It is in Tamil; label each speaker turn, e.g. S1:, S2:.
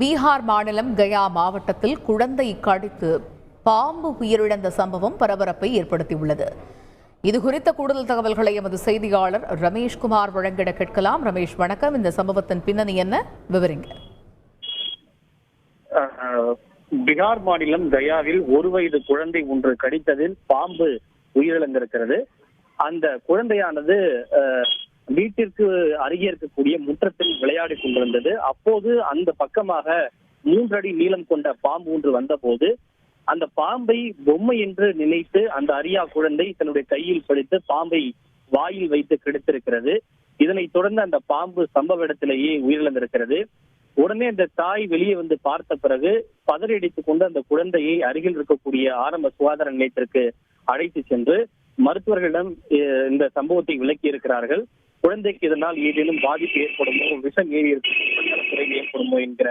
S1: பீகார் மாநிலம் கயா மாவட்டத்தில் குழந்தை கடித்து பாம்பு உயிரிழந்த சம்பவம் பரபரப்பை ஏற்படுத்தியுள்ளது. இதுகுறித்த கூடுதல் தகவல்களை எமது செய்தியாளர் ரமேஷ்குமார் வழங்கிட கேட்கலாம். ரமேஷ், வணக்கம். இந்த சம்பவத்தின் பின்னணி என்ன, விவரிங்க.
S2: பீகார் மாநிலம் கயாவில் 1 வயது குழந்தை ஒன்று கடித்ததில் பாம்பு உயிரிழந்திருக்கிறது. அந்த குழந்தையானது வீட்டிற்கு அருகே இருக்கக்கூடிய முற்றத்தில் விளையாடி கொண்டிருந்தது. அப்போது அந்த பக்கமாக 3 அடி நீளம் கொண்ட பாம்பு ஒன்று வந்தபோது அந்த பாம்பை பொம்மை என்று நினைத்து அந்த அரியா குழந்தை தன்னுடைய கையில் பிடித்து பாம்பை வாயில் வைத்து கெடுத்திருக்கிறது. இதனைத் தொடர்ந்து அந்த பாம்பு சம்பவ இடத்திலேயே உயிரிழந்திருக்கிறது. உடனே அந்த தாய் வெளியே வந்து பார்த்த பிறகு பதறியடித்துக் கொண்டு அந்த குழந்தையை அருகில் இருக்கக்கூடிய ஆரம்ப சுகாதார நிலையத்திற்கு அழைத்து சென்று மருத்துவர்களிடம் இந்த சம்பவத்தை விளக்கி இருக்கிறார்கள். குழந்தைக்கு இதனால் ஏதேனும் பாதிப்பு ஏற்படுமோ, விஷம் ஏற்படுமோ என்கிற